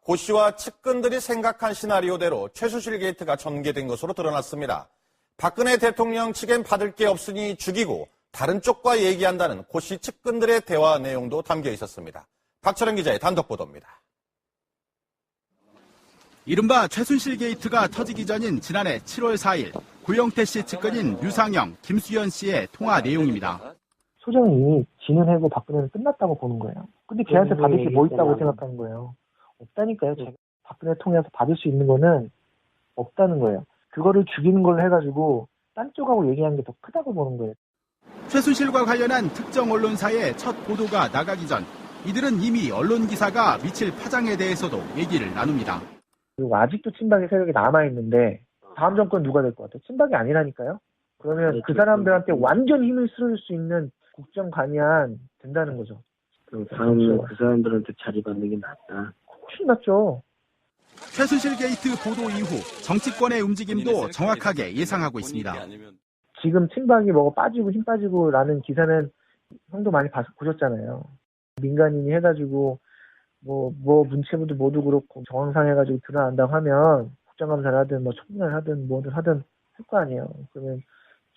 고 씨와 측근들이 생각한 시나리오대로 최순실 게이트가 전개된 것으로 드러났습니다. 박근혜 대통령 측엔 받을 게 없으니 죽이고 다른 쪽과 얘기한다는 고 씨 측근들의 대화 내용도 담겨 있었습니다. 박철영 기자의 단독 보도입니다. 이른바 최순실 게이트가 터지기 전인 지난해 7월 4일 고영태 씨 측근인 유상영, 김수현 씨의 통화 내용입니다. 소정이 진은하고 박근혜는 끝났다고 보는 거예요. 근데 걔한테 받을 게 뭐 있다고 생각하는 거예요. 없다니까요. 제가 박근혜 통해서 받을 수 있는 거는 없다는 거예요. 그거를 죽이는 걸로 해가지고 딴 쪽하고 얘기하는 게 더 크다고 보는 거예요. 최순실과 관련한 특정 언론사의 첫 보도가 나가기 전 이들은 이미 언론 기사가 미칠 파장에 대해서도 얘기를 나눕니다. 그리고 아직도 친박의 세력이 남아있는데 다음 정권 누가 될 것 같아요? 친박이 아니라니까요? 그러면 그 사람들한테 완전 힘을 실어줄 수 있는 국정관이안 된다는 거죠. 그럼 다음은 그 사람들한테 자리 받는 게 낫다. 훨씬 낫죠. 최순실 게이트 보도 이후 정치권의 움직임도 정확하게 예상하고 있습니다. 지금 친박이 뭐가 빠지고 힘 빠지고라는 기사는 형도 많이 보셨잖아요. 민간인이 해가지고 뭐 문체부도 모두 그렇고 정황상해가지고 드러난다고 하면 국정감사를 하든 뭐 청문회를 하든 뭐든 하든 할 거 아니에요. 그러면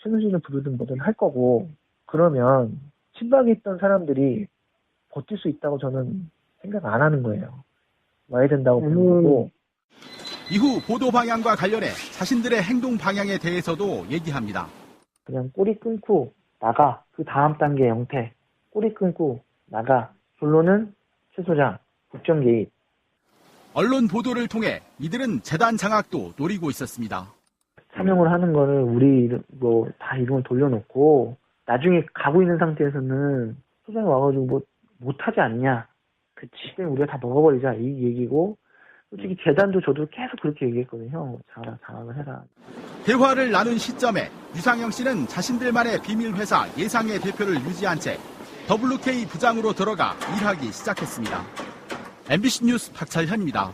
최순실을 부르든 뭐든 할 거고 그러면 친박에 있던 사람들이 버틸 수 있다고 저는 생각 안 하는 거예요. 와야 된다고 보는 거고. 이후 보도 방향과 관련해 자신들의 행동 방향에 대해서도 얘기합니다. 그냥 꼬리 끊고 나가. 그 다음 단계 형태. 꼬리 끊고 나가. 결론은 최 소장 국정 개입. 언론 보도를 통해 이들은 재단 장악도 노리고 있었습니다. 사명을 하는 거는 우리 뭐 다 이름을 돌려놓고 나중에 가고 있는 상태에서는 소장이 와가지고 뭐 못하지 않냐. 그치. 우리가 다 먹어버리자 이 얘기고 솔직히 재단도 저도 계속 그렇게 얘기했거든요. 장악을 해라. 대화를 나눈 시점에 유상영 씨는 자신들만의 비밀 회사 예상의 대표를 유지한 채 WK 부장으로 들어가 일하기 시작했습니다. MBC 뉴스 박철현입니다.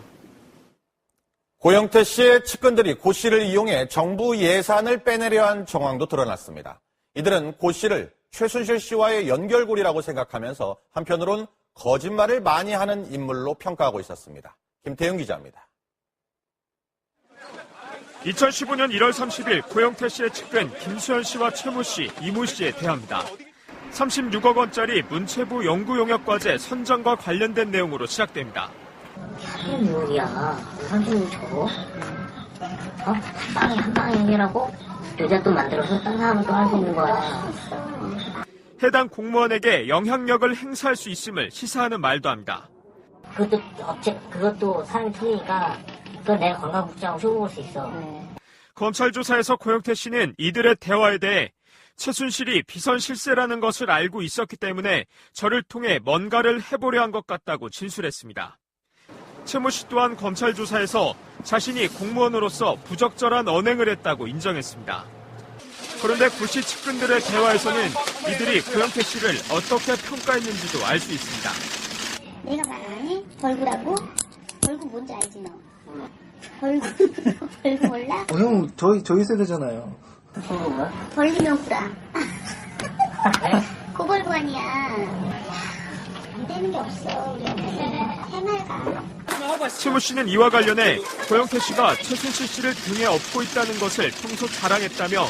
고영태 씨의 측근들이 고 씨를 이용해 정부 예산을 빼내려 한 정황도 드러났습니다. 이들은 고 씨를 최순실 씨와의 연결고리라고 생각하면서 한편으론 거짓말을 많이 하는 인물로 평가하고 있었습니다. 김태윤 기자입니다. 2015년 1월 30일 고영태 씨의 측근 김수현 씨와 최모 씨, 이모 씨의 대화입니다. 36억 원짜리 문체부 연구용역과제 선정과 관련된 내용으로 시작됩니다. 36억이야. 36억 저거? 한 방에 해결하고 여자 또 만들어서 딴 사람을 또 할 수 있는 거야. 해당 공무원에게 영향력을 행사할 수 있음을 시사하는 말도 합니다. 그것도 사람이 틀리니까 그건 내가 관광국장으로 쇼부 볼 수 있어. 검찰 조사에서 고영태 씨는 이들의 대화에 대해 최순실이 비선 실세라는 것을 알고 있었기 때문에 저를 통해 뭔가를 해보려 한 것 같다고 진술했습니다. 최모 씨 또한 검찰 조사에서 자신이 공무원으로서 부적절한 언행을 했다고 인정했습니다. 그런데 고 씨 측근들의 대화에서는 이들이 고영태 씨를 어떻게 평가했는지도 알 수 있습니다. 내가 말 안 해? 벌구라고? 벌구 뭔지 알지 너? 벌구 몰라? 형 저희 세대잖아요. 벌리면 구라. 고벌구 아니야. 안 되는 게 없어 우리한테. 해맑아. 최모 씨는 이와 관련해 고영태 씨가 최순실 씨를 등에 업고 있다는 것을 평소 자랑했다며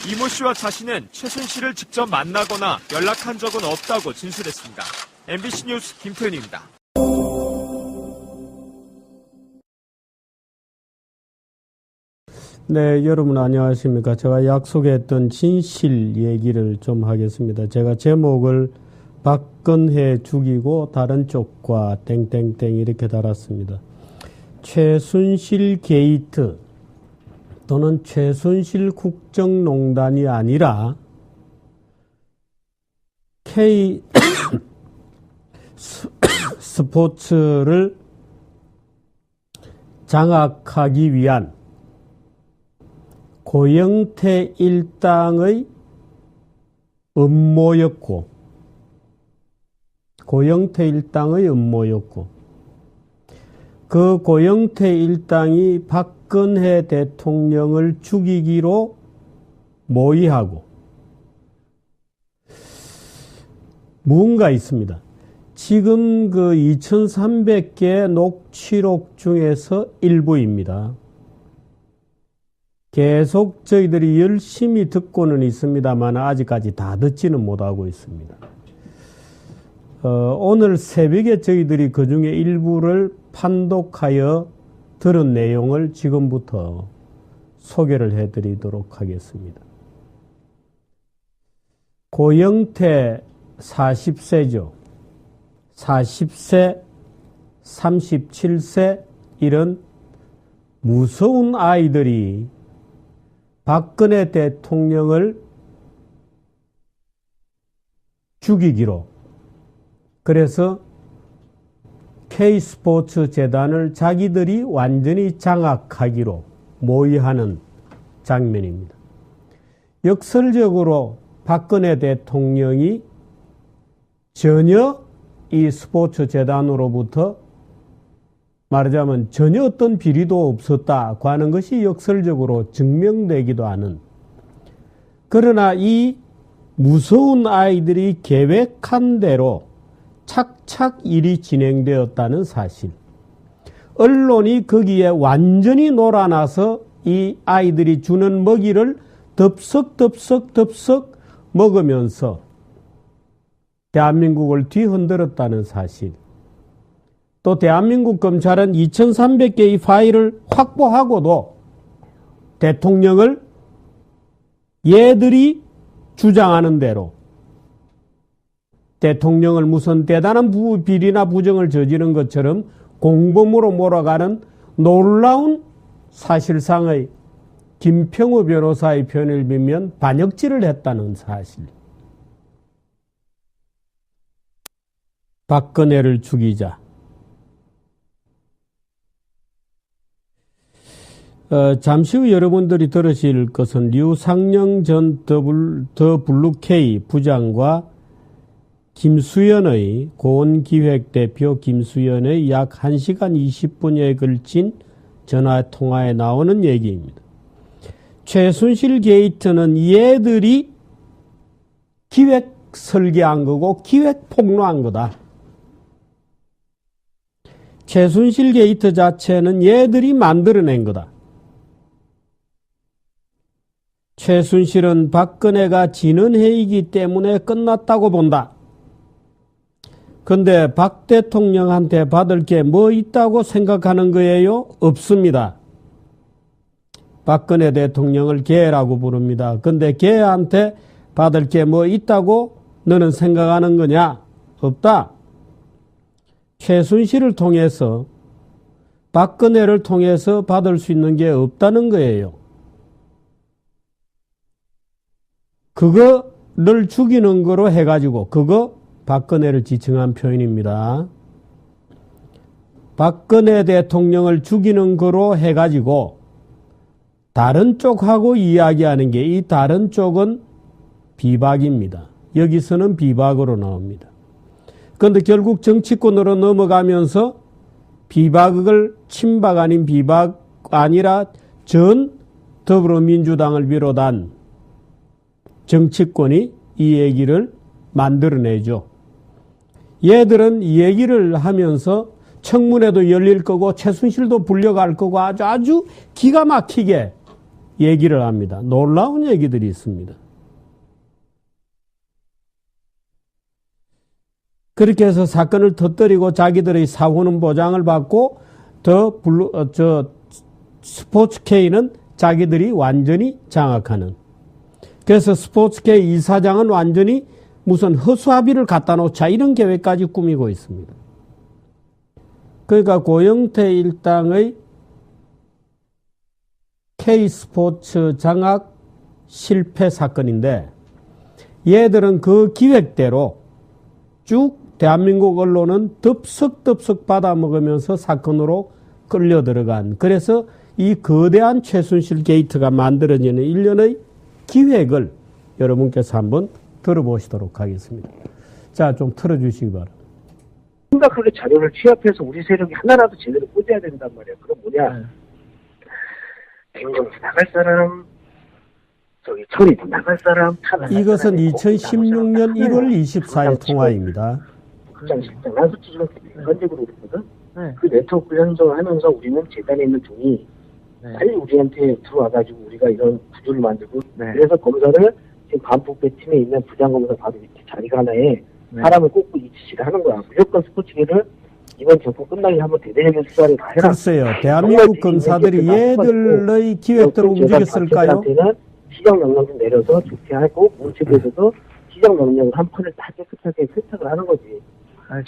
이모 씨와 자신은 최순실을 직접 만나거나 연락한 적은 없다고 진술했습니다. MBC 뉴스 김태윤입니다. 네, 여러분 안녕하십니까. 제가 약속했던 진실 얘기를 좀 하겠습니다. 제가 제목을 박근혜 죽이고 다른 쪽과 땡땡땡 이렇게 달았습니다. 최순실 게이트 또는 최순실 국정농단이 아니라 K 스포츠를 장악하기 위한 고영태 일당의 음모였고 그 고영태 일당이 박근혜 대통령을 죽이기로 모의하고 무언가 있습니다. 지금 그 2300개 녹취록 중에서 일부입니다. 계속 저희들이 열심히 듣고는 있습니다만 아직까지 다 듣지는 못하고 있습니다. 오늘 새벽에 저희들이 그 중에 일부를 판독하여 들은 내용을 지금부터 소개를 해드리도록 하겠습니다. 고영태 40세죠. 40세, 37세 이런 무서운 아이들이 박근혜 대통령을 죽이기로, 그래서 K스포츠 재단을 자기들이 완전히 장악하기로 모의하는 장면입니다. 역설적으로 박근혜 대통령이 전혀 이 스포츠 재단으로부터 말하자면 전혀 어떤 비리도 없었다고 하는 것이 역설적으로 증명되기도 하는, 그러나 이 무서운 아이들이 계획한 대로 착착 일이 진행되었다는 사실, 언론이 거기에 완전히 놀아나서 이 아이들이 주는 먹이를 덥석덥석 먹으면서 대한민국을 뒤흔들었다는 사실, 또 대한민국 검찰은 2300개의 파일을 확보하고도 대통령을 얘들이 주장하는 대로 대통령을 무슨 대단한 비리나 부정을 저지른 것처럼 공범으로 몰아가는 놀라운 사실상의 김평우 변호사의 표현을 빌면 반역질을 했다는 사실. 박근혜를 죽이자. 잠시 후 여러분들이 들으실 것은 류상영 전 더블루K 부장과 김수연의 고온기획대표 김수연의 약 1시간 20분여에 걸친 전화통화에 나오는 얘기입니다. 최순실 게이트는 얘들이 기획 설계한 거고 기획 폭로한 거다. 최순실 게이트 자체는 얘들이 만들어낸 거다. 최순실은 박근혜가 지는 해이기 때문에 끝났다고 본다. 근데 박 대통령한테 받을 게 뭐 있다고 생각하는 거예요? 없습니다. 박근혜 대통령을 개라고 부릅니다. 근데 개한테 받을 게 뭐 있다고 너는 생각하는 거냐? 없다. 최순실을 통해서 박근혜를 통해서 받을 수 있는 게 없다는 거예요. 그거를 죽이는 거로 해가지고 그거 박근혜를 지칭한 표현입니다. 박근혜 대통령을 죽이는 거로 해가지고 다른 쪽하고 이야기하는 게 이 다른 쪽은 비박입니다. 여기서는 비박으로 나옵니다. 그런데 결국 정치권으로 넘어가면서 비박을 친박 아닌 비박 아니라 전 더불어민주당을 비롯한 정치권이 이 얘기를 만들어내죠. 얘들은 이 얘기를 하면서 청문회도 열릴 거고 최순실도 불려갈 거고 아주 기가 막히게 얘기를 합니다. 놀라운 얘기들이 있습니다. 그렇게 해서 사건을 터뜨리고 자기들의 사고는 보장을 받고 스포츠K는 자기들이 완전히 장악하는. 그래서 스포츠K 이사장은 완전히 무슨 허수아비를 갖다 놓자 이런 계획까지 꾸미고 있습니다. 그러니까 고영태 일당의 K스포츠 장악 실패 사건인데 얘들은 그 기획대로 쭉 대한민국 언론은 덥석덥석 받아먹으면서 사건으로 끌려 들어간, 그래서 이 거대한 최순실 게이트가 만들어지는 일련의 기획을 여러분께서 한번 들어보시도록 하겠습니다. 자, 좀 틀어주시기 바랍니다. 심각하게 자료를 취합해서 우리 세력이 하나라도 제대로 꽂아야 된단 말이야. 그럼 뭐냐? 김정수 나갈 사람, 천이도 나갈 사람. 이것은 2016년 1월 24일 통화입니다. 국장, 실장, 난 솔직히 객관적으로 그랬거든. 네. 그 네트워크를 형성하면서 우리는 재단에 있는 돈이 네. 빨리 우리한테 들어와가지고 우리가 이런 구조를 만들고 네. 그래서 검사를 지금 반부패 팀에 있는 부장검사 바로 밑에 자리가 하나에 네. 사람을 꽂고 이 지시를 하는 거야. 무조건 스포츠계를 이번 정권 끝나기 한번 대대적인 수사를 다 해라. 글쎄요, 대한민국 검사들이 얘들의 기획대로 움직였을까요? 한테는 시정 명령 좀 내려서 조퇴하고 문체부에서도 시정 명령을 한 판을 다 깨끗하게 세탁을 하는 거지.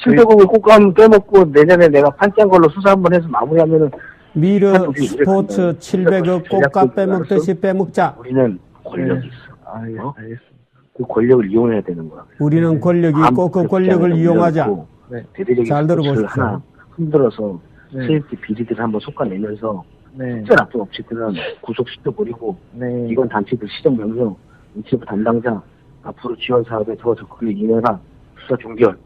실대국을 꼭 가면 빼먹고 내년에 내가 판짠 걸로 수사 한번 해서 마무리하면은 미르 스포츠 700억 꽃값 빼먹듯이 빼먹자. 우리는 권력이 있어. 알겠습니다. 그 권력을 이용해야 되는 거야. 우리는 권력이 있고 그 권력을 이용하자. 네. 대대적인 잘 스포츠를 들어보십시오. 하나 흔들어서 네. 세입기 비리들을 한번 솎아내면서 네. 특별 압수 업체들은 구속시켜버리고 네. 이건 단체들 시정 명령, 문체부 담당자 앞으로 지원 사업에 더 적극을 임해라 수사 종결.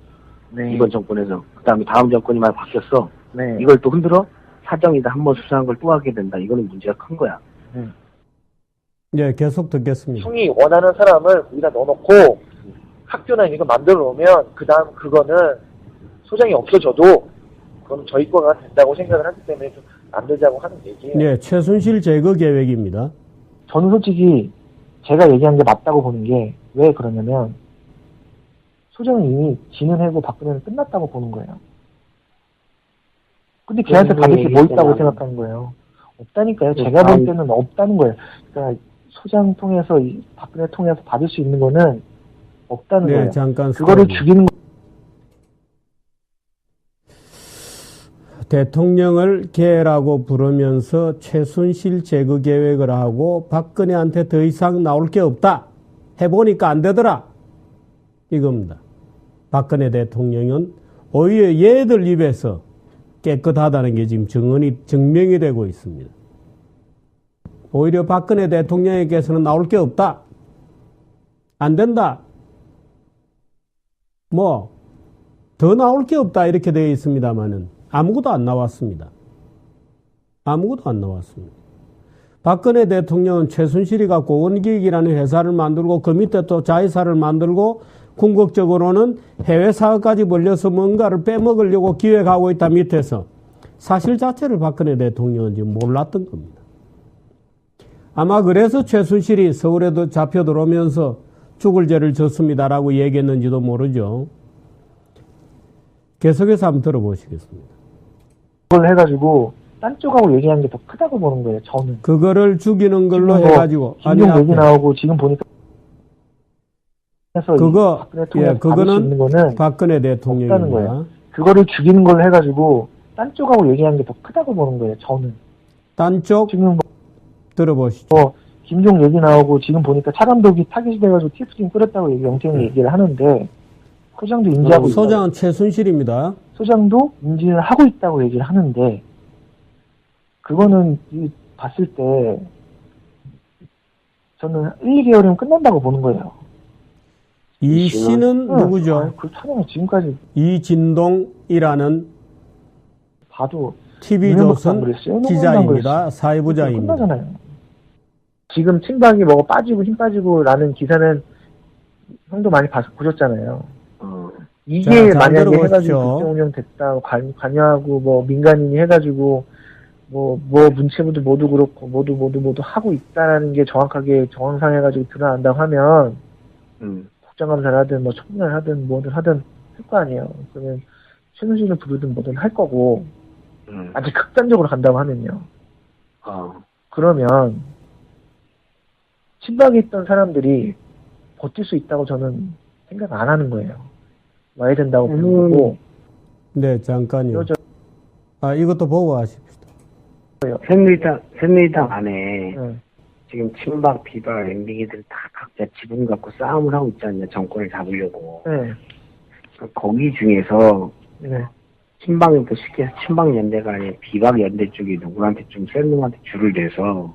네. 이번 정권에서 그다음에 다음 정권이 말 바뀌었어. 네. 이걸 또 흔들어 사정이다 한번 수사한 걸 또 하게 된다. 이거는 문제가 큰 거야. 예, 계속 듣겠습니다. 총이 원하는 사람을 우리가 넣어놓고 학교나 이거 만들어 놓으면 그 다음 그거는 소장이 없어져도 그건 저희 거가 된다고 생각을 하기 때문에 좀 만들자고 하는 얘기예요. 예, 최순실 제거 계획입니다. 저는 솔직히 제가 얘기한 게 맞다고 보는 게 왜 그러냐면 소장은 이미 진은하고 박근혜는 끝났다고 보는 거예요. 근데 걔한테 받을 게 뭐 있다고 생각하는 거예요. 없다니까요. 제가 볼 때는 없다는 거예요. 그러니까 소장 통해서 박근혜 통해서 받을 수 있는 거는 없다는 네, 거예요. 잠깐 그거를 스톱. 죽이는 거. 대통령을 개라고 부르면서 최순실 제거 계획을 하고 박근혜한테 더 이상 나올 게 없다. 해보니까 안 되더라. 이겁니다. 박근혜 대통령은 오히려 얘들 입에서 깨끗하다는 게 지금 증명이 되고 있습니다. 오히려 박근혜 대통령에게서는 나올 게 없다. 안 된다. 뭐 더 나올 게 없다 이렇게 되어 있습니다만은 아무것도 안 나왔습니다. 아무것도 안 나왔습니다. 박근혜 대통령은 최순실이 갖고 원기익이라는 회사를 만들고 그 밑에 또 자회사를 만들고 궁극적으로는 해외 사업까지 벌려서 뭔가를 빼먹으려고 기획하고 있다 밑에서 사실 자체를 박근혜 대통령은 지금 몰랐던 겁니다. 아마 그래서 최순실이 서울에도 잡혀 들어오면서 죽을 죄를 졌습니다라고 얘기했는지도 모르죠. 계속해서 한번 들어보시겠습니다. 그걸 해가지고 딴 쪽하고 얘기하는 게 더 크다고 보는 거예요. 저는. 그거를 죽이는 걸로 지금 뭐 해가지고 김용 얘기 나오고 지금 보니까 해서 그거 그거는 있는 거는 박근혜 없다는 대통령입니다. 거예요. 그거를 죽이는 걸 해가지고 딴 쪽하고 얘기하는 게 더 크다고 보는 거예요. 저는. 딴 쪽 지금 뭐 들어보시죠. 김종 얘기 나오고 지금 보니까 차관독이 타깃이 돼가지고 TF팀 끌었다고 영태형이 얘기를 하는데 소장도 인지하고 소장은 최순실입니다. 소장도 인지를 하고 있다고 얘기를 하는데 그거는 봤을 때 저는 1, 2개월이면 끝난다고 보는 거예요. 이 씨는 누구죠? 그 촬영을 지금까지 이진동이라는 봐도 TV조선 기자입니다. 사회부장입니다. 끝나잖아요. 지금 친박이 뭐가 빠지고 힘 빠지고 라는 기사는 형도 많이 보셨잖아요. 이게 자, 만약에 들어보십시오. 해가지고 국정운영 됐다 관여하고 뭐 민간인이 해가지고 뭐 문체부도 모두 그렇고 모두 하고 있다라는 게 정확하게 정황상해가지고 드러난다고 하면 국정감사를 하든 뭐 청문회를 하든 뭐든 하든 할 거 아니에요. 그러면 최순실을 부르든 뭐든 할 거고 아주 극단적으로 간다고 하면요. 그러면 친박에 있던 사람들이 버틸 수 있다고 저는 생각 안 하는 거예요. 와야 된다고 보는 거고. 네, 잠깐요. 이것도 보고 하십시다. 새누리당 안에 지금 친박, 비박, MB기들 다 각자 지분 갖고 싸움을 하고 있지 않냐, 정권을 잡으려고. 네. 거기 중에서 네. 친박연대 쉽게 해서 친박연대가 아니라 비박연대 쪽이 누구한테 좀 센 놈한테 줄을 대서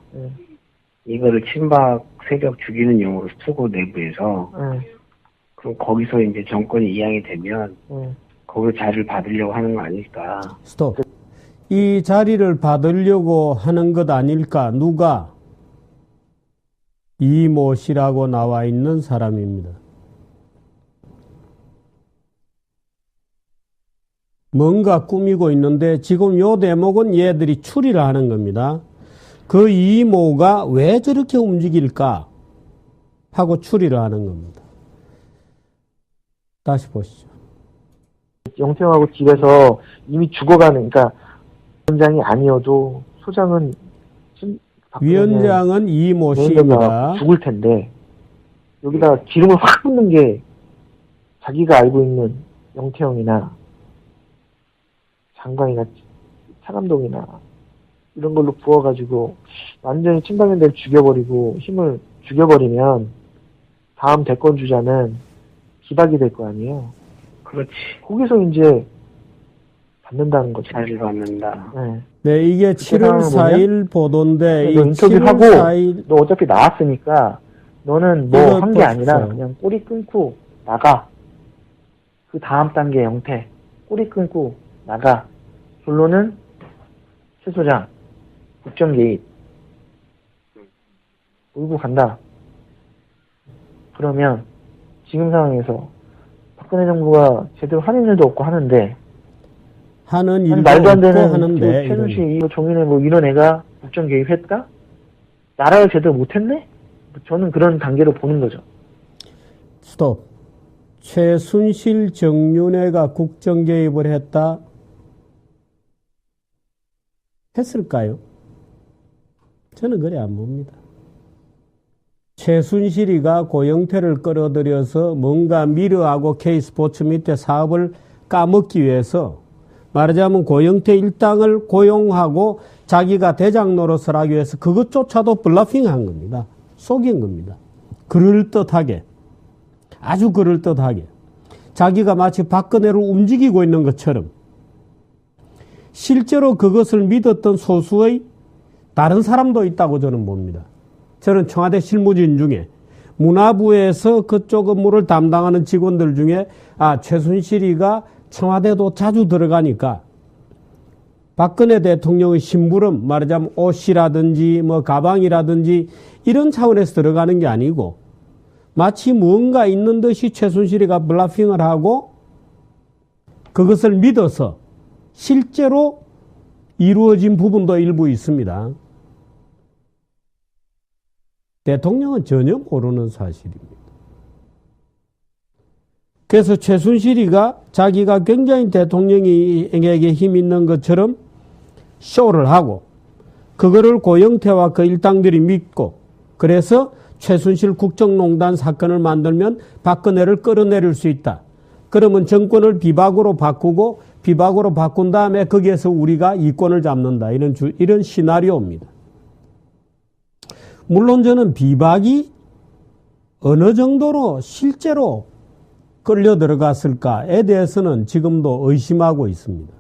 이거를 친박 세력 죽이는 용어로 쓰고 내부에서 그럼 거기서 이제 정권이 이양이 되면 거기서 자리를 받으려고 하는 거 아닐까. 스톱. 이 자리를 받으려고 하는 것 아닐까? 누가? 이모 씨라고 나와 있는 사람입니다. 뭔가 꾸미고 있는데 지금 요 대목은 얘들이 추리를 하는 겁니다. 그 이모가 왜 저렇게 움직일까 하고 추리를 하는 겁니다. 다시 보시죠. 영태형하고 집에서 이미 죽어가는, 그러니까 위원장이 아니어도 소장은 위원장은 이모 씨입니다. 죽을 텐데 여기다 기름을 확 붓는 게 자기가 알고 있는 영태형이나 장관이나 차감독이나 이런 걸로 부어가지고 완전히 친박연대를 죽여버리고 힘을 죽여버리면 다음 대권 주자는 기박이 될 거 아니에요. 그렇지. 거기서 이제 받는다는 거죠. 자리를 받는다. 네. 네, 이게 7월 4일 보도인데 이 너 인터뷰하고 7월 4일 너 어차피 나왔으니까 너는 뭐 한 게 아니라 그냥 꼬리 끊고 나가. 그 다음 단계 영태 꼬리 끊고 나가. 결론은 최 소장 국정 개입 울고 간다. 그러면 지금 상황에서 박근혜 정부가 제대로 하는 일도 없고 하는데 하는 일도 말도 안 없고 되는 하는데 최순실 정인의 뭐 이런 애가 국정 개입했다? 나라를 제대로 못했네? 저는 그런 단계로 보는 거죠. 스톱. 최순실 정윤회가 국정 개입을 했다. 했을까요? 저는 그래 안 봅니다. 최순실이가 고영태를 끌어들여서 뭔가 미르하고 K스포츠 밑에 사업을 까먹기 위해서 말하자면 고영태 일당을 고용하고 자기가 대장 노릇을 하기 위해서 그것조차도 블러핑한 겁니다. 속인 겁니다. 그럴듯하게. 아주 그럴듯하게. 자기가 마치 박근혜를 움직이고 있는 것처럼 실제로 그것을 믿었던 소수의 다른 사람도 있다고 저는 봅니다. 저는 청와대 실무진 중에 문화부에서 그쪽 업무를 담당하는 직원들 중에 최순실이가 청와대도 자주 들어가니까 박근혜 대통령의 심부름 말하자면 옷이라든지 뭐 가방이라든지 이런 차원에서 들어가는 게 아니고 마치 무언가 있는 듯이 최순실이가 블러핑을 하고 그것을 믿어서 실제로 이루어진 부분도 일부 있습니다. 대통령은 전혀 모르는 사실입니다. 그래서 최순실이가 자기가 굉장히 대통령에게 힘 있는 것처럼 쇼를 하고 그거를 고영태와 그 일당들이 믿고 그래서 최순실 국정농단 사건을 만들면 박근혜를 끌어내릴 수 있다. 그러면 정권을 비박으로 바꾸고 비박으로 바꾼 다음에 거기에서 우리가 이권을 잡는다. 이런 시나리오입니다. 물론 저는 비박이 어느 정도로 실제로 끌려 들어갔을까에 대해서는 지금도 의심하고 있습니다.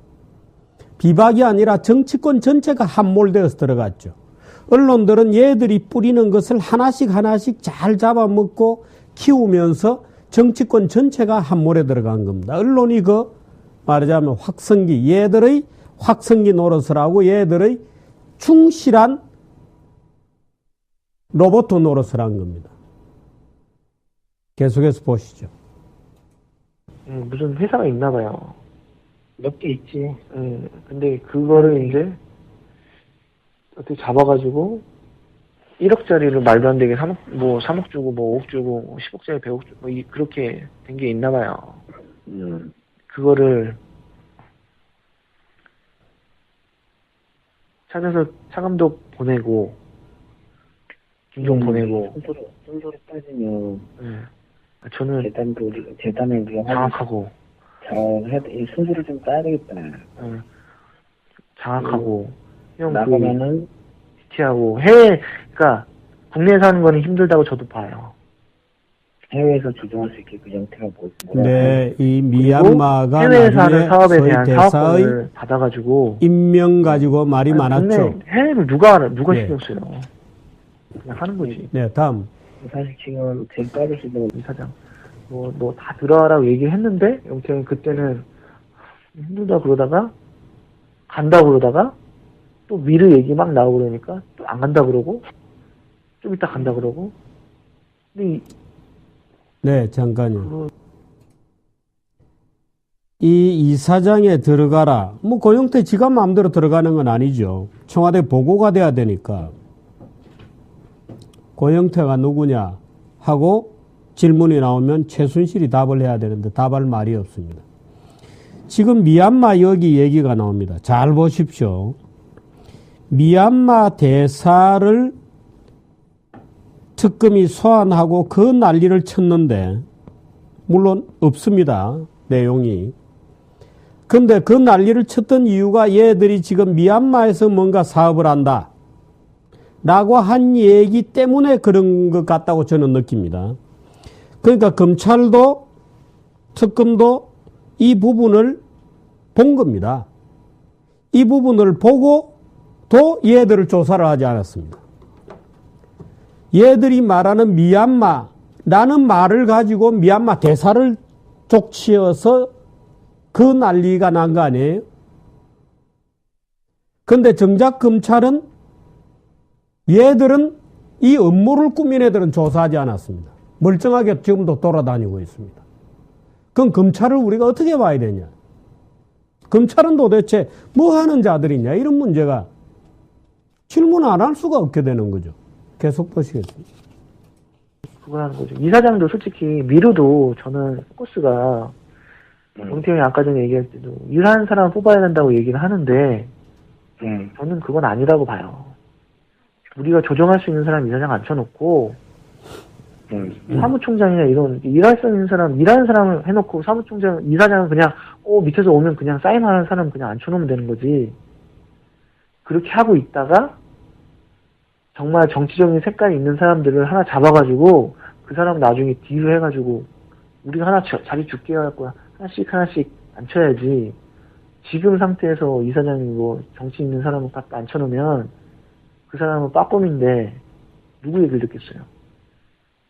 비박이 아니라 정치권 전체가 함몰되어서 들어갔죠. 언론들은 얘들이 뿌리는 것을 하나씩 잘 잡아먹고 키우면서 정치권 전체가 함몰에 들어간 겁니다. 언론이 말하자면 얘들의 확성기 노릇을 하고 얘들의 충실한 로봇 노릇을 한 겁니다. 계속해서 보시죠. 무슨 회사가 있나 봐요. 몇 개 있지. 근데 그거를 이제 어떻게 잡아가지고 1억짜리를 말도 안 되게 3억 주고 5억 주고 10억짜리 100억 주고 그렇게 된 게 있나 봐요. 그거를 찾아서 차감독 보내고 김종 보내고 순서로 따지면 저는 재단을 우리가 장악하고 이 순서를 좀 따야 되겠다. 장악하고 나가면은 지티하고 그러니까 국내에서 하는 거는 힘들다고 저도 봐요. 해외에서 조정할 수 있게 그 형태가 네, 이 미얀마가 해외에서 하는 사업에 대한 대사의 사업권을 받아가지고 임명 가지고 말이 많았죠. 해외를 누가 신경 써요. 그냥 하는 거지. 네, 다음. 사실 지금 제일 빠를 수 있는 이사장 너 다 들어와라고 얘기를 했는데 영태는 그때는 힘들다 그러다가 간다 그러다가 또 미르 얘기 막 나오고 그러니까 또 안 간다 그러고 좀 이따 간다 그러고 근데 네, 잠깐요. 이 이사장에 들어가라. 뭐 고영태 지가 마음대로 들어가는 건 아니죠. 청와대 보고가 돼야 되니까. 고영태가 누구냐 하고 질문이 나오면 최순실이 답을 해야 되는데 답할 말이 없습니다. 지금 미얀마 여기 얘기가 나옵니다. 잘 보십시오. 미얀마 대사를 특검이 소환하고 그 난리를 쳤는데 물론 없습니다. 내용이. 근데 그 난리를 쳤던 이유가 얘들이 지금 미얀마에서 뭔가 사업을 한다 라고 한 얘기 때문에 그런 것 같다고 저는 느낍니다. 그러니까 검찰도 특검도 이 부분을 본 겁니다. 이 부분을 보고 또 얘들을 조사를 하지 않았습니다. 얘들이 말하는 미얀마라는 말을 가지고 미얀마 대사를 족치어서 그 난리가 난 거 아니에요? 근데 정작 검찰은 얘들은 이 업무를 꾸민 애들은 조사하지 않았습니다. 멀쩡하게 지금도 돌아다니고 있습니다. 그럼 검찰을 우리가 어떻게 봐야 되냐? 검찰은 도대체 뭐 하는 자들이냐? 이런 문제가 질문 안 할 수가 없게 되는 거죠. 계속 보시겠습니다. 그거 하는 거죠. 이사장도 솔직히 미루도 저는 포커스가 정태형이 아까 전에 얘기할 때도 일하는 사람을 뽑아야 된다고 얘기를 하는데 저는 그건 아니라고 봐요. 우리가 조정할 수 있는 사람 이사장 앉혀놓고 사무총장이나 이런 일할 수 있는 사람, 일하는 사람을 해놓고 사무총장, 이사장은 그냥 밑에서 오면 그냥 사인하는 사람 그냥 앉혀놓으면 되는 거지. 그렇게 하고 있다가 정말 정치적인 색깔이 있는 사람들을 하나 잡아가지고 그 사람 나중에 딜을 해가지고 우리가 하나 자리 줄게 할 거야. 하나씩 앉혀야지. 지금 상태에서 이사장이 뭐 정치 있는 사람을 딱 앉혀놓으면 그 사람은 빠꼼인데 누구 얘기를 듣겠어요?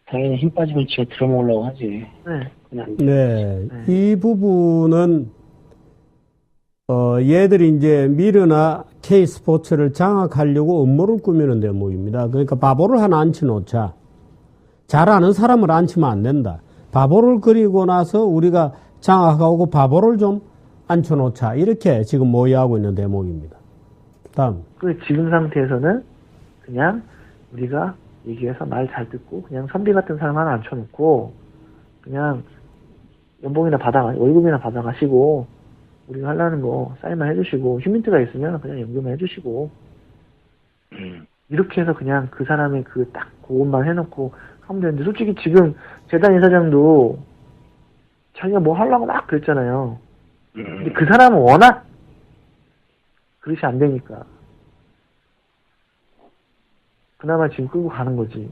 당연히 힘 빠지면 지가 들어먹으려고 하지. 네. 그냥. 네. 이 부분은 얘들이 이제 미르나 K스포츠를 장악하려고 음모를 꾸미는 대목입니다. 그러니까 바보를 하나 앉혀놓자. 잘 아는 사람을 앉히면 안 된다. 바보를 그리고 나서 우리가 장악하고 바보를 좀 앉혀놓자. 이렇게 지금 모의하고 있는 대목입니다. 다음. 지금 상태에서는 그냥 우리가 얘기해서 말 잘 듣고 그냥 선비 같은 사람 하나 앉혀놓고 그냥 연봉이나 월급이나 받아가시고 우리가 하려는 거 사인만 해주시고 휴민트가 있으면 그냥 연금만 해주시고 이렇게 해서 그냥 그 사람의 그 딱 그것만 해놓고 하면 되는데 솔직히 지금 재단 이사장도 자기가 뭐 하려고 막 그랬잖아요. 근데 그 사람은 워낙 그릇이 안 되니까 그나마 지금 끌고 가는 거지.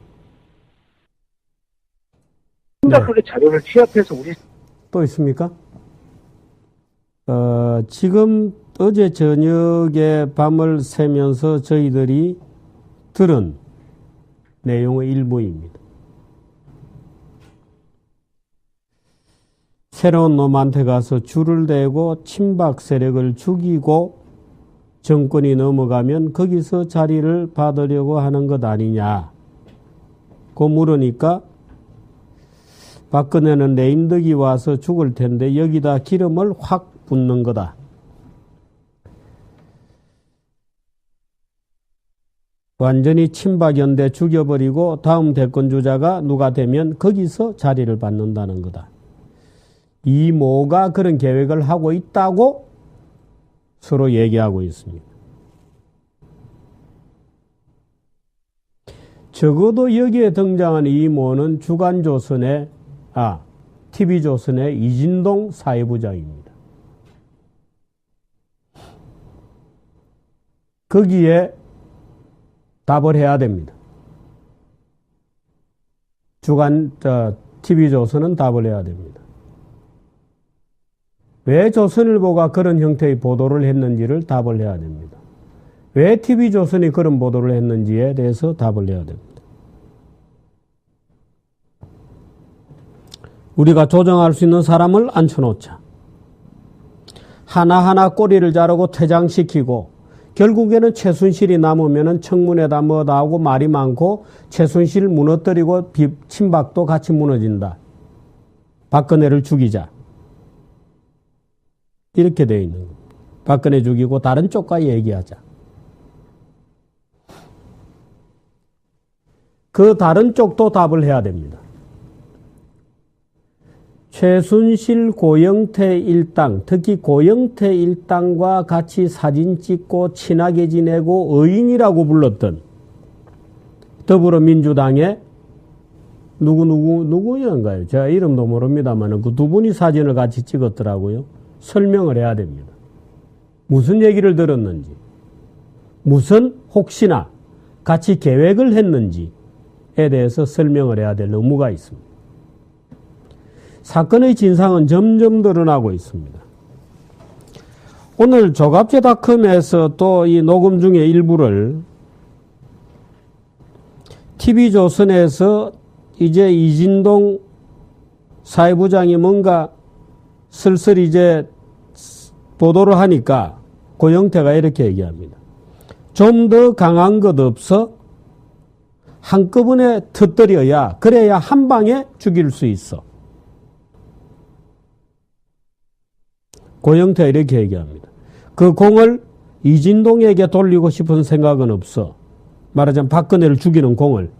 혼자 그렇게 자료를 취합해서 우리 또 있습니까? 지금 어제 저녁에 밤을 새면서 저희들이 들은 내용의 일부입니다. 새로운 놈한테 가서 줄을 대고 친박 세력을 죽이고 정권이 넘어가면 거기서 자리를 받으려고 하는 것 아니냐. 고 물으니까 박근혜는 레인덕이 와서 죽을 텐데 여기다 기름을 확 붓는 거다. 완전히 친박연대 죽여버리고 다음 대권주자가 누가 되면 거기서 자리를 받는다는 거다. 이모가 그런 계획을 하고 있다고 서로 얘기하고 있습니다. 적어도 여기에 등장한 이모는 TV조선의 이진동 사회부장입니다. 거기에 답을 해야 됩니다. TV조선은 답을 해야 됩니다. 왜 조선일보가 그런 형태의 보도를 했는지를 답을 해야 됩니다. 왜 TV조선이 그런 보도를 했는지에 대해서 답을 해야 됩니다. 우리가 조정할 수 있는 사람을 앉혀놓자. 하나하나 꼬리를 자르고 퇴장시키고 결국에는 최순실이 남으면 청문회다 뭐다 하고 말이 많고 최순실 무너뜨리고 친박도 같이 무너진다. 박근혜를 죽이자. 이렇게 돼 있는 겁니다. 박근혜 죽이고 다른 쪽과 얘기하자. 그 다른 쪽도 답을 해야 됩니다. 최순실, 고영태 일당, 특히 고영태 일당과 같이 사진 찍고 친하게 지내고 의인이라고 불렀던 더불어민주당의 누구였는가요? 제가 이름도 모릅니다만 그 두 분이 사진을 같이 찍었더라고요. 설명을 해야 됩니다. 무슨 얘기를 들었는지, 무슨 혹시나 같이 계획을 했는지에 대해서 설명을 해야 될 의무가 있습니다. 사건의 진상은 점점 드러나고 있습니다. 오늘 조갑제닷컴에서 또 이 녹음 중에 일부를 TV조선에서 이제 이진동 사회부장이 뭔가 슬슬 이제 보도를 하니까 고영태가 이렇게 얘기합니다. 좀 더 강한 것 없어? 한꺼번에 터뜨려야 그래야 한 방에 죽일 수 있어. 고영태가 이렇게 얘기합니다. 그 공을 이진동에게 돌리고 싶은 생각은 없어. 말하자면 박근혜를 죽이는 공을.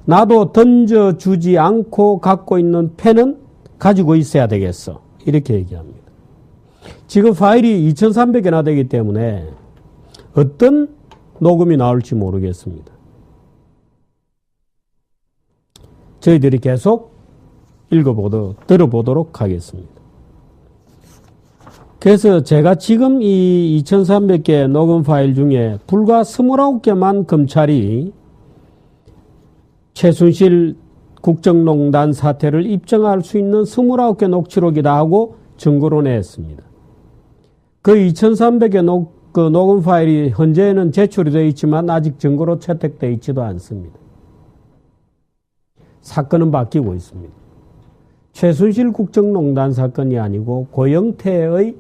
나도 던져주지 않고 갖고 있는 펜은 가지고 있어야 되겠어. 이렇게 얘기합니다. 지금 파일이 2300개나 되기 때문에 어떤 녹음이 나올지 모르겠습니다. 저희들이 계속 들어보도록 하겠습니다. 그래서 제가 지금 이 2300개 녹음 파일 중에 불과 29개만 검찰이 최순실 국정농단 사태를 입증할 수 있는 29개 녹취록이다 하고 증거로 냈습니다. 그 2300개 녹음 파일이 현재는 제출이 되어 있지만 아직 증거로 채택되어 있지도 않습니다. 사건은 바뀌고 있습니다. 최순실 국정농단 사건이 아니고 고영태의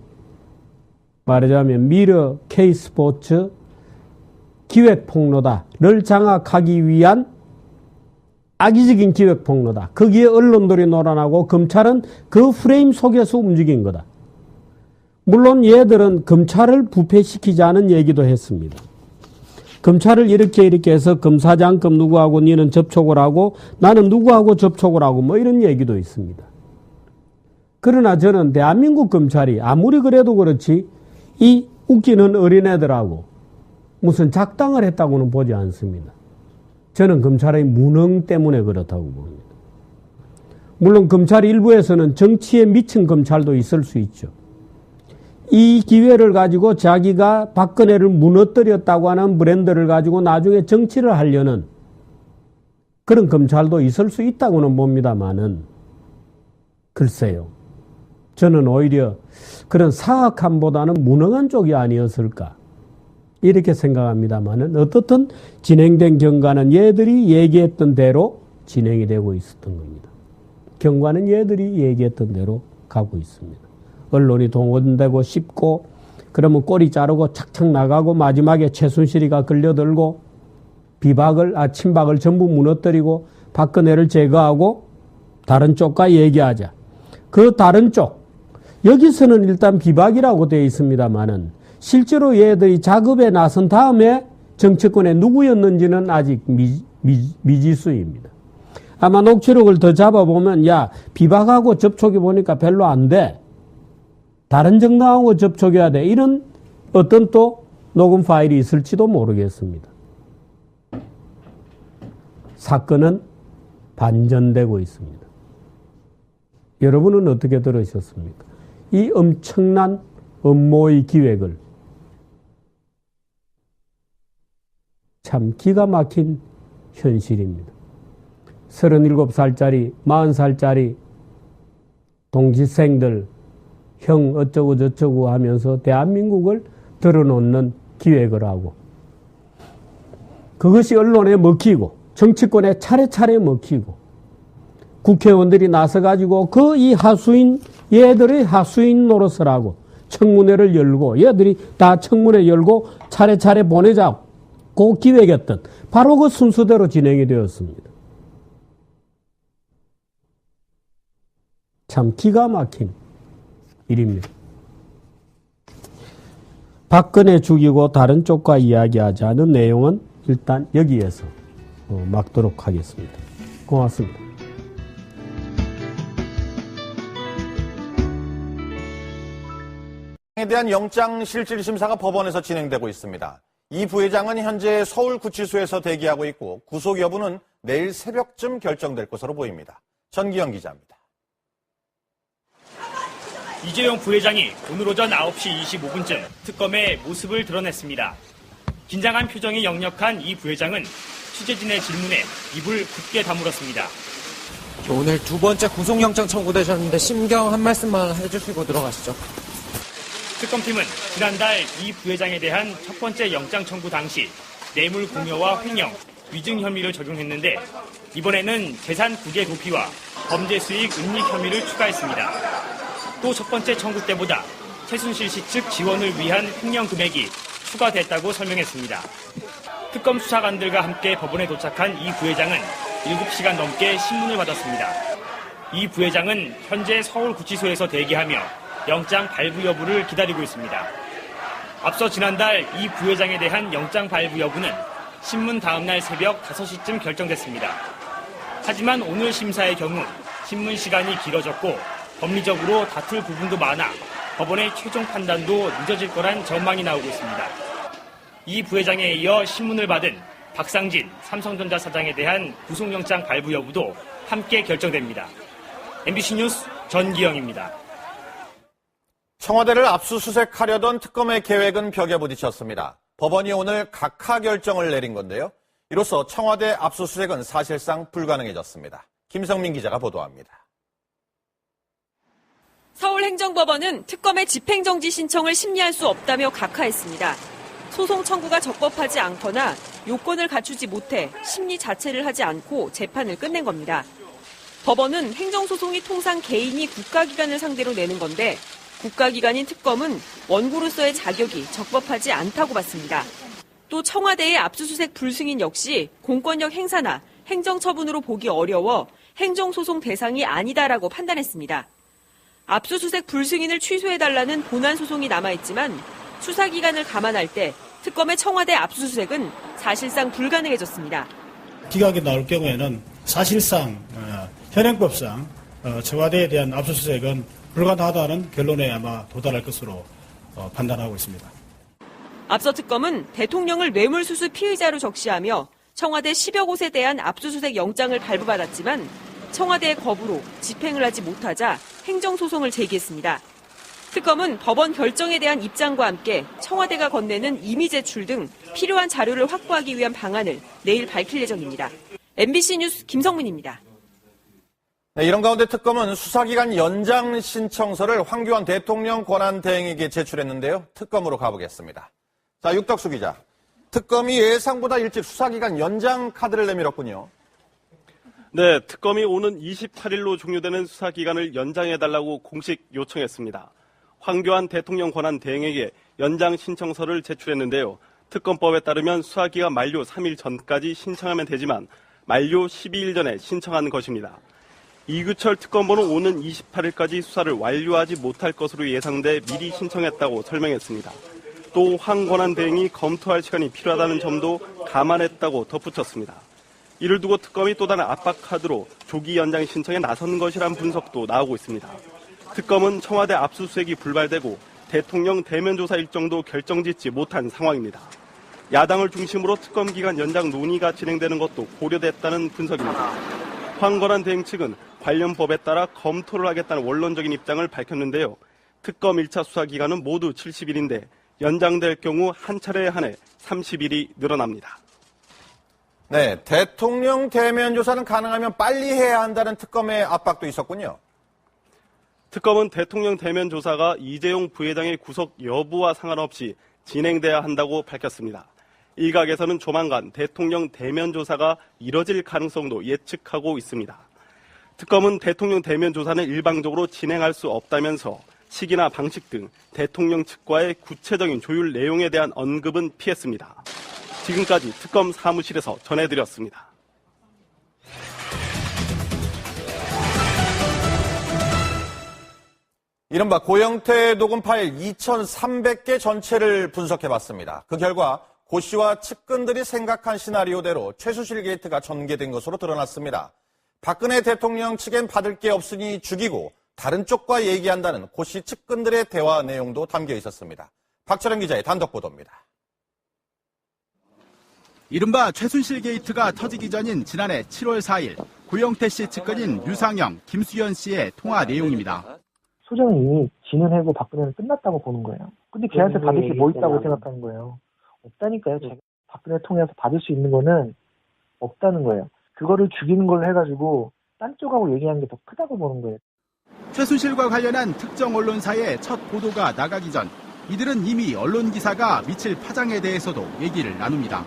말하자면 미러 K스포츠 기획폭로다를 장악하기 위한 악의적인 기획폭로다. 거기에 언론들이 놀아나고 검찰은 그 프레임 속에서 움직인 거다. 물론 얘들은 검찰을 부패시키자는 얘기도 했습니다. 검찰을 이렇게 해서 검사장급 누구하고 니는 접촉을 하고 나는 누구하고 접촉을 하고 뭐 이런 얘기도 있습니다. 그러나 저는 대한민국 검찰이 아무리 그래도 그렇지 이 웃기는 어린애들하고 무슨 작당을 했다고는 보지 않습니다. 저는 검찰의 무능 때문에 그렇다고 봅니다. 물론 검찰 일부에서는 정치에 미친 검찰도 있을 수 있죠. 이 기회를 가지고 자기가 박근혜를 무너뜨렸다고 하는 브랜드를 가지고 나중에 정치를 하려는 그런 검찰도 있을 수 있다고는 봅니다만은 글쎄요. 저는 오히려 그런 사악함보다는 무능한 쪽이 아니었을까 이렇게 생각합니다만은 어떻든 진행된 경과는 얘들이 얘기했던 대로 진행이 되고 있었던 겁니다. 경과는 얘들이 얘기했던 대로 가고 있습니다. 언론이 동원되고 싶고 그러면 꼬리 자르고 착착 나가고 마지막에 최순실이가 걸려들고 친박을 전부 무너뜨리고 박근혜를 제거하고 다른 쪽과 얘기하자. 그 다른 쪽 여기서는 일단 비박이라고 되어 있습니다만은 실제로 얘들이 작업에 나선 다음에 정치권에 누구였는지는 아직 미지수입니다. 아마 녹취록을 더 잡아보면 야 비박하고 접촉해 보니까 별로 안 돼. 다른 정당하고 접촉해야 돼. 이런 어떤 또 녹음 파일이 있을지도 모르겠습니다. 사건은 반전되고 있습니다. 여러분은 어떻게 들으셨습니까? 이 엄청난 음모의 기획을 참 기가 막힌 현실입니다. 37살짜리, 40살짜리 동지생들 형 어쩌고 저쩌고 하면서 대한민국을 드러놓는 기획을 하고 그것이 언론에 먹히고 정치권에 차례차례 먹히고 국회의원들이 나서가지고 그 이 하수인 얘들의 하수인 노릇을 하고 청문회를 열고 얘들이 다 청문회 열고 차례차례 보내자고 기획했던 바로 그 순서대로 진행이 되었습니다. 참 기가 막힌 일입니다. 박근혜 죽이고 다른 쪽과 이야기하자는 내용은 일단 여기에서 막도록 하겠습니다. 고맙습니다. 에 대한 영장실질심사가 법원에서 진행되고 있습니다. 이 부회장은 현재 서울구치소에서 대기하고 있고 구속 여부는 내일 새벽쯤 결정될 것으로 보입니다. 전기영 기자입니다. 이재용 부회장이 오늘 오전 9시 25분쯤 특검에 모습을 드러냈습니다. 긴장한 표정이 역력한 이 부회장은 취재진의 질문에 입을 굳게 다물었습니다. 오늘 두 번째 구속영장 청구되셨는데 심경 한 말씀만 해주시고 들어가시죠. 특검팀은 지난달 이 부회장에 대한 첫 번째 영장 청구 당시 뇌물 공여와 횡령, 위증 혐의를 적용했는데 이번에는 재산 국외 도피와 범죄 수익 은닉 혐의를 추가했습니다. 또 첫 번째 청구 때보다 최순실 씨 측 지원을 위한 횡령 금액이 추가됐다고 설명했습니다. 특검 수사관들과 함께 법원에 도착한 이 부회장은 7시간 넘게 신문을 받았습니다. 이 부회장은 현재 서울구치소에서 대기하며 영장 발부 여부를 기다리고 있습니다. 앞서 지난달 이 부회장에 대한 영장 발부 여부는 신문 다음날 새벽 5시쯤 결정됐습니다. 하지만 오늘 심사의 경우 신문 시간이 길어졌고 법리적으로 다툴 부분도 많아 법원의 최종 판단도 늦어질 거란 전망이 나오고 있습니다. 이 부회장에 이어 신문을 받은 박상진 삼성전자 사장에 대한 구속영장 발부 여부도 함께 결정됩니다. MBC 뉴스 전기영입니다. 청와대를 압수수색하려던 특검의 계획은 벽에 부딪혔습니다. 법원이 오늘 각하 결정을 내린 건데요. 이로써 청와대 압수수색은 사실상 불가능해졌습니다. 김성민 기자가 보도합니다. 서울행정법원은 특검의 집행정지 신청을 심리할 수 없다며 각하했습니다. 소송 청구가 적법하지 않거나 요건을 갖추지 못해 심리 자체를 하지 않고 재판을 끝낸 겁니다. 법원은 행정소송이 통상 개인이 국가기관을 상대로 내는 건데 국가기관인 특검은 원고로서의 자격이 적법하지 않다고 봤습니다. 또 청와대의 압수수색 불승인 역시 공권력 행사나 행정처분으로 보기 어려워 행정소송 대상이 아니다라고 판단했습니다. 압수수색 불승인을 취소해달라는 본안소송이 남아있지만 수사기간을 감안할 때 특검의 청와대 압수수색은 사실상 불가능해졌습니다. 기각이 나올 경우에는 사실상 현행법상 청와대에 대한 압수수색은 불가능하다는 결론에 아마 도달할 것으로 판단하고 있습니다. 앞서 특검은 대통령을 뇌물수수 피의자로 적시하며 청와대 10여 곳에 대한 압수수색 영장을 발부받았지만 청와대의 거부로 집행을 하지 못하자 행정소송을 제기했습니다. 특검은 법원 결정에 대한 입장과 함께 청와대가 건네는 이미 제출 등 필요한 자료를 확보하기 위한 방안을 내일 밝힐 예정입니다. MBC 뉴스 김성민입니다. 네, 이런 가운데 특검은 수사기간 연장 신청서를 황교안 대통령 권한대행에게 제출했는데요. 특검으로 가보겠습니다. 자, 육덕수 기자. 특검이 예상보다 일찍 수사기간 연장 카드를 내밀었군요. 네, 특검이 오는 28일로 종료되는 수사기간을 연장해달라고 공식 요청했습니다. 황교안 대통령 권한 대행에게 연장 신청서를 제출했는데요. 특검법에 따르면 수사기간 만료 3일 전까지 신청하면 되지만 만료 12일 전에 신청한 것입니다. 이규철 특검보는 오는 28일까지 수사를 완료하지 못할 것으로 예상돼 미리 신청했다고 설명했습니다. 또 황 권한 대행이 검토할 시간이 필요하다는 점도 감안했다고 덧붙였습니다. 이를 두고 특검이 또 다른 압박 카드로 조기 연장 신청에 나선 것이란 분석도 나오고 있습니다. 특검은 청와대 압수수색이 불발되고 대통령 대면 조사 일정도 결정짓지 못한 상황입니다. 야당을 중심으로 특검 기간 연장 논의가 진행되는 것도 고려됐다는 분석입니다. 황 권한 대행 측은 관련 법에 따라 검토를 하겠다는 원론적인 입장을 밝혔는데요. 특검 1차 수사 기간은 모두 70일인데 연장될 경우 한 차례에 한해 30일이 늘어납니다. 네, 대통령 대면 조사는 가능하면 빨리 해야 한다는 특검의 압박도 있었군요. 특검은 대통령 대면 조사가 이재용 부회장의 구속 여부와 상관없이 진행돼야 한다고 밝혔습니다. 일각에서는 조만간 대통령 대면 조사가 이뤄질 가능성도 예측하고 있습니다. 특검은 대통령 대면 조사는 일방적으로 진행할 수 없다면서 시기나 방식 등 대통령 측과의 구체적인 조율 내용에 대한 언급은 피했습니다. 지금까지 특검 사무실에서 전해드렸습니다. 이른바 고영태 녹음 파일 2,300개 전체를 분석해봤습니다. 그 결과 고 씨와 측근들이 생각한 시나리오대로 최순실 게이트가 전개된 것으로 드러났습니다. 박근혜 대통령 측엔 받을 게 없으니 죽이고 다른 쪽과 얘기한다는 고 씨 측근들의 대화 내용도 담겨 있었습니다. 박철영 기자의 단독 보도입니다. 이른바 최순실 게이트가 터지기 전인 지난해 7월 4일 고영태 씨 측근인 유상영, 김수현 씨의 통화 내용입니다. 소장이 진은하고 박근혜는 끝났다고 보는 거예요. 근데 걔한테 받을 게 뭐 있다고 생각하는 거예요. 없다니까요. 제가 박근혜 통해서 받을 수 있는 거는 없다는 거예요. 그거를 죽이는 걸로 해가지고 딴 쪽하고 얘기한 게 더 크다고 보는 거예요. 최순실과 관련한 특정 언론사의 첫 보도가 나가기 전 이들은 이미 언론 기사가 미칠 파장에 대해서도 얘기를 나눕니다.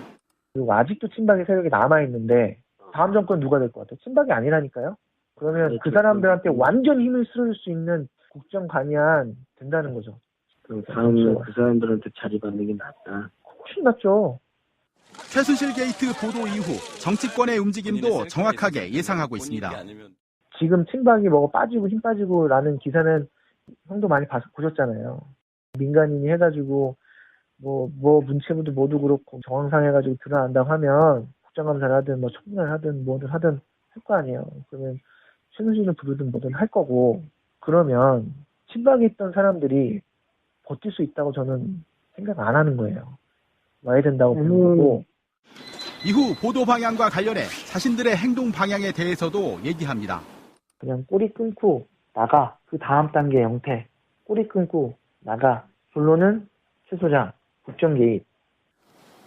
그리고 아직도 친박의 세력이 남아있는데 다음 정권 누가 될 것 같아요? 친박이 아니라니까요. 그러면 그 사람들한테 완전 힘을 실을 수 있는 국정 관여안 된다는 거죠. 다음은 그 사람들한테 자리 받는 게 낫다. 훨씬 낫죠. 최순실 게이트 보도 이후 정치권의 움직임도 정확하게 예상하고 있습니다. 지금 친박이 뭐가 빠지고 힘 빠지고라는 기사는 형도 많이 보셨잖아요. 민간인이 해가지고 뭐 문체부도 모두 그렇고 정황상 해가지고 드러난다고 하면 국정감사를 하든 뭐 청문회를 하든 뭐든 하든 할 거 아니에요. 그러면 최순실을 부르든 뭐든 할 거고 그러면 친박에 있던 사람들이 버틸 수 있다고 저는 생각 안 하는 거예요. 와야 된다고 보는 거고. 이후 보도 방향과 관련해 자신들의 행동 방향에 대해서도 얘기합니다. 그냥 꼬리 끊고 나가. 그 다음 단계 영태. 꼬리 끊고 나가. 결론은 최 소장 국정 개입.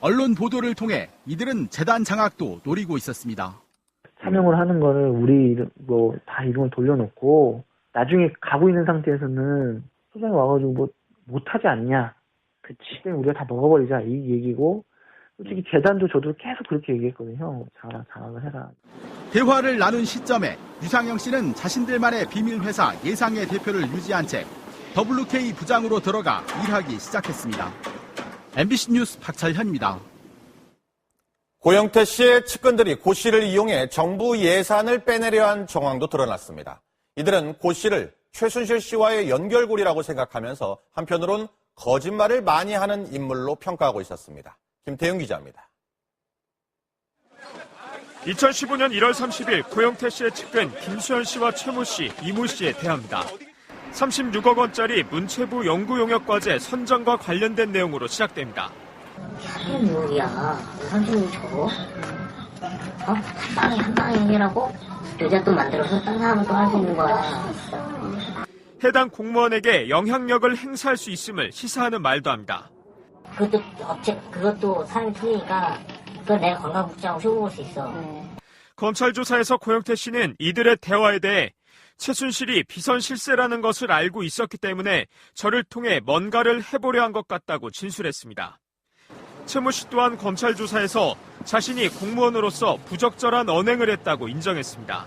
언론 보도를 통해 이들은 재단 장악도 노리고 있었습니다. 사명을 하는 거는 우리 뭐 다 이름을 돌려놓고 나중에 가고 있는 상태에서는 소장이 와가지고 뭐 못하지 않냐. 그치. 우리가 다 먹어버리자. 이 얘기고 솔직히 재단도 저도 계속 그렇게 얘기했거든요. 장악을 해라. 대화를 나눈 시점에 유상영 씨는 자신들만의 비밀 회사 예상의 대표를 유지한 채 WK 부장으로 들어가 일하기 시작했습니다. MBC 뉴스 박철현입니다. 고영태 씨의 측근들이 고 씨를 이용해 정부 예산을 빼내려 한 정황도 드러났습니다. 이들은 고 씨를 최순실 씨와의 연결고리라고 생각하면서 한편으론 거짓말을 많이 하는 인물로 평가하고 있었습니다. 김태윤 기자입니다. 2015년 1월 30일 고영태 씨의 측근 김수현 씨와 최모 씨, 이모 씨의 대화입니다. 36억 원짜리 문체부 연구용역과제 선정과 관련된 내용으로 시작됩니다. 무슨 유혹이야. 36억 줘? 한 방에 해결하고 여자 또 만들어서 딴 사람을 또 할 수 있는 거야. 해당 공무원에게 영향력을 행사할 수 있음을 시사하는 말도 합니다. 그것도 사람이 틀리니까 그건 내가 관광국장하고 쇼부 볼 수 있어. 검찰 조사에서 고영태 씨는 이들의 대화에 대해 최순실이 비선 실세라는 것을 알고 있었기 때문에 저를 통해 뭔가를 해보려 한 것 같다고 진술했습니다. 최모 씨 또한 검찰 조사에서 자신이 공무원으로서 부적절한 언행을 했다고 인정했습니다.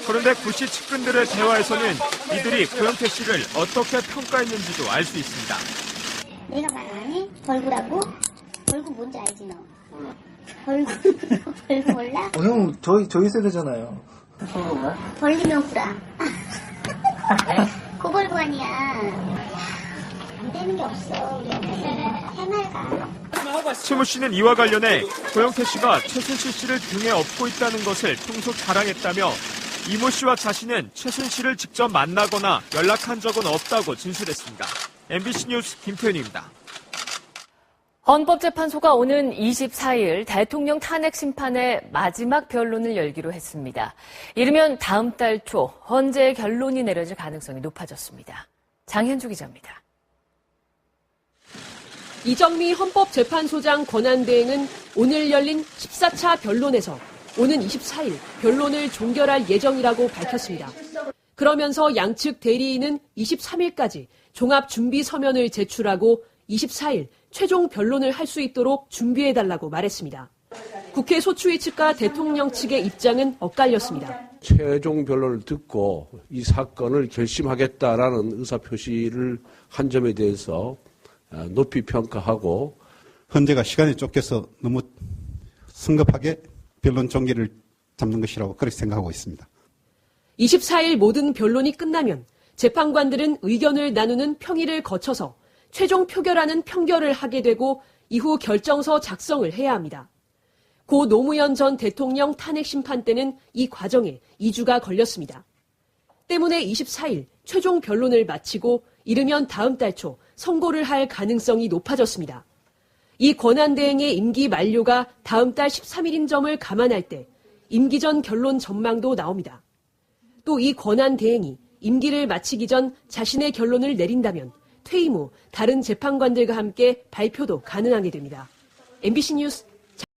그런데 고 씨 측근들의 대화에서는 이들이 고영태 씨를 어떻게 평가했는지도 알 수 있습니다. 내가 말 안 해? 벌구라고? 벌구 뭔지 알지 너? 벌구 몰라? 형 저희 세대잖아요. 무슨 거야? 벌리면 구라. 고벌구 아니야. 안 되는 게 없어 우리한테. 해맑아. 최모 씨는 이와 관련해 고영태 씨가 최순실 씨를 등에 업고 있다는 것을 평소 자랑했다며 이모 씨와 자신은 최순실을 직접 만나거나 연락한 적은 없다고 진술했습니다. MBC 뉴스 김태윤입니다. 헌법재판소가 오는 24일 대통령 탄핵 심판의 마지막 변론을 열기로 했습니다. 이르면 다음 달 초 헌재 결론이 내려질 가능성이 높아졌습니다. 장현주 기자입니다. 이정미 헌법재판소장 권한대행은 오늘 열린 14차 변론에서 오는 24일 변론을 종결할 예정이라고 밝혔습니다. 그러면서 양측 대리인은 23일까지 종합준비 서면을 제출하고 24일 최종 변론을 할 수 있도록 준비해달라고 말했습니다. 국회 소추위 측과 대통령 측의 입장은 엇갈렸습니다. 최종 변론을 듣고 이 사건을 결심하겠다라는 의사표시를 한 점에 대해서 높이 평가하고 헌재가 시간이 쫓겨서 너무 성급하게 변론 종기를 잡는 것이라고 그렇게 생각하고 있습니다. 24일 모든 변론이 끝나면 재판관들은 의견을 나누는 평의를 거쳐서 최종 표결하는 평결을 하게 되고 이후 결정서 작성을 해야 합니다. 고 노무현 전 대통령 탄핵 심판 때는 이 과정에 2주가 걸렸습니다. 때문에 24일 최종 변론을 마치고 이르면 다음 달 초 선고를 할 가능성이 높아졌습니다. 이 권한대행의 임기 만료가 다음 달 13일인 점을 감안할 때 임기 전 결론 전망도 나옵니다. 또 이 권한대행이 임기를 마치기 전 자신의 결론을 내린다면 퇴임 후 다른 재판관들과 함께 발표도 가능하게 됩니다. MBC 뉴스